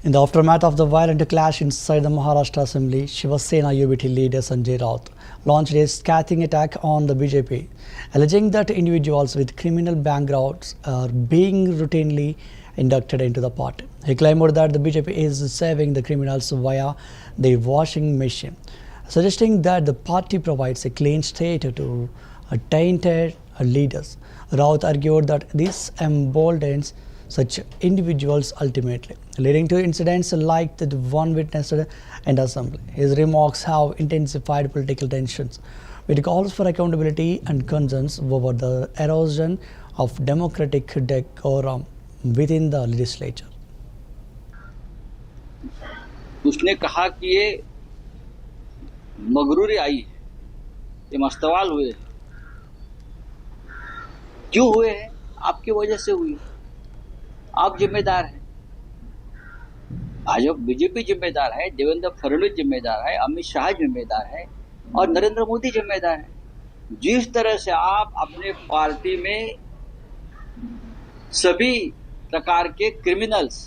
In the aftermath of the violent clash inside the Maharashtra Assembly, Shiva Sena UBT leader Sanjay Raut launched a scathing attack on the BJP, alleging that individuals with criminal backgrounds are being routinely inducted into the party. He claimed that the BJP is saving the criminals via the washing machine, suggesting that the party provides a clean slate to tainted leaders. Raut argued that this emboldens such individuals ultimately, leading to incidents like the one witnessed in the assembly. His remarks have intensified political tensions, with calls for accountability and concerns over the erosion of democratic decorum within the legislature. उसने कहा कि ये मगरूरी आई है, ये मस्तवाल हुए हैं। क्यों हुए हैं? आपकी वजह से हुई। आप जिम्मेदार हैं, भाजपा बीजेपी जिम्मेदार है, देवेंद्र फडणवीस जिम्मेदार है, अमित शाह जिम्मेदार है और नरेंद्र मोदी जिम्मेदार है। जिस तरह से आप अपने पार्टी में सभी प्रकार के क्रिमिनल्स,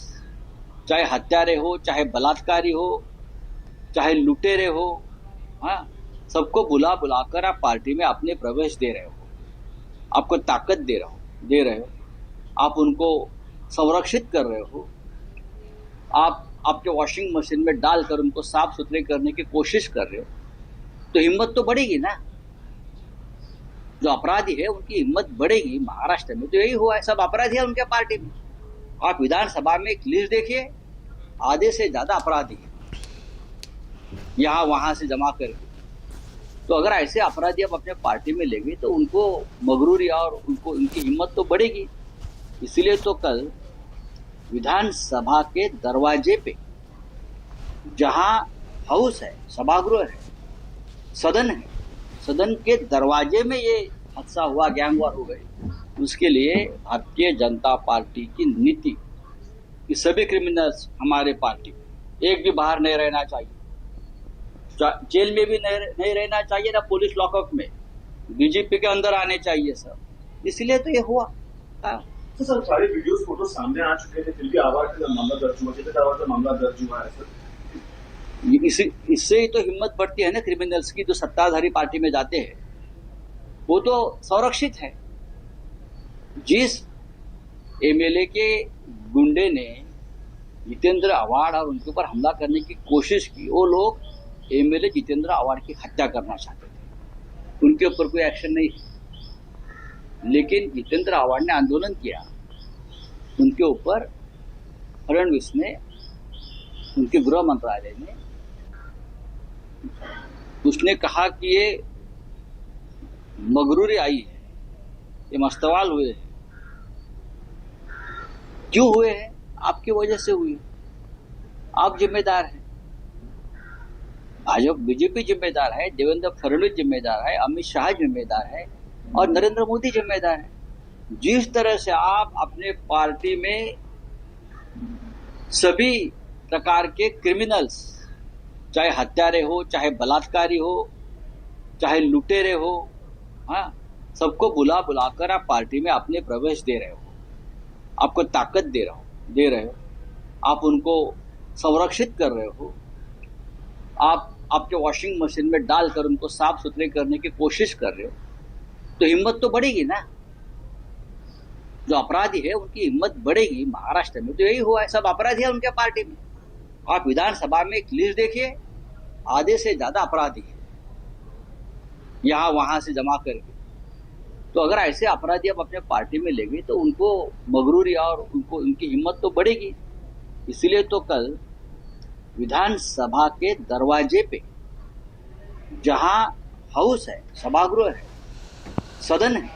चाहे हत्यारे हो, चाहे बलात्कारी हो, चाहे लुटेरे हो, हाँ, सबको बुला बुलाकर आप पार्टी में अपने प्रवेश दे रहे हो, आपको ताकत दे रहे हो, आप उनको संरक्षित कर रहे हो, आप आपके वॉशिंग मशीन में डालकर उनको साफ सुथरे करने की कोशिश कर रहे हो, तो हिम्मत तो बढ़ेगी ना। जो अपराधी है उनकी हिम्मत बढ़ेगी। महाराष्ट्र में तो यही हुआ है, सब अपराधी है उनके पार्टी में। आप विधानसभा में एक लिस्ट देखिए, आधे से ज्यादा अपराधी है यहां वहां से जमा करके। तो अगर ऐसे अपराधी आप अपने पार्टी में लेंगे तो उनको मगरूरी और उनकी हिम्मत तो बढ़ेगी। इसलिए तो कल विधानसभा के दरवाजे पे, जहां हाउस है, सभागृह है, सदन है, सदन के दरवाजे में ये हादसा हुआ, गैंगवॉर हो गए। उसके लिए भारतीय जनता पार्टी की नीति कि सभी क्रिमिनल्स हमारे पार्टी, एक भी बाहर नहीं रहना चाहिए, जेल में भी नहीं रहना चाहिए, ना पुलिस लॉकअप में, बीजेपी के अंदर आने चाहिए सब। इसलिए तो ये हुआ। तो सर सारे वीडियोस फोटो सामने आ चुके थे, फिर भी आवाज का मामला दर्ज हुआ, जितने आवाज का मामला दर्ज हुआ है सर। इससे ही तो हिम्मत बढ़ती है ना क्रिमिनल्स की, जो सत्ताधारी पार्टी में जाते हैं वो तो संरक्षित है। जिस एमएलए के गुंडे ने जितेंद्र आवाड़ और उनके ऊपर हमला करने की कोशिश की, वो लोग एमएलए जितेंद्र आवाड़ की हत्या करना चाहते थे, उनके ऊपर कोई एक्शन नहीं। लेकिन जितेंद्र आवाड़ ने आंदोलन किया, उनके ऊपर फडणवीस ने, उनके गृह मंत्रालय ने, उसने कहा कि ये मगरूरी आई है, ये मस्तवाल हुए हैं। क्यों हुए हैं? आपकी वजह से हुई। आप जिम्मेदार हैं, भाजपा बीजेपी जिम्मेदार है, देवेंद्र फडणवीस जिम्मेदार है, अमित शाह जिम्मेदार है और नरेंद्र मोदी जिम्मेदार है। जिस तरह से आप अपने पार्टी में सभी प्रकार के क्रिमिनल्स, चाहे हत्यारे हो, चाहे बलात्कारी हो, चाहे लुटेरे हो, हाँ, सबको बुला बुलाकर आप पार्टी में अपने प्रवेश दे रहे हो, आपको ताकत दे रहे हो, आप उनको संरक्षित कर रहे हो, आप आपके वॉशिंग मशीन में डालकर उनको साफ सुथरे करने की कोशिश कर रहे हो, तो हिम्मत तो बढ़ेगी ना। जो अपराधी है उनकी हिम्मत बढ़ेगी। महाराष्ट्र में तो यही हुआ है, सब अपराधी है उनके पार्टी में। आप विधानसभा में एक लिस्ट देखिए, आधे से ज्यादा अपराधी है यहां वहां से जमा करके। तो अगर ऐसे अपराधी आप अपने पार्टी में लेंगे तो उनको मगरूरी और उनकी हिम्मत तो बढ़ेगी। इसलिए तो कल विधानसभा के दरवाजे पे, जहां हाउस है, सभागृह है, सदन है,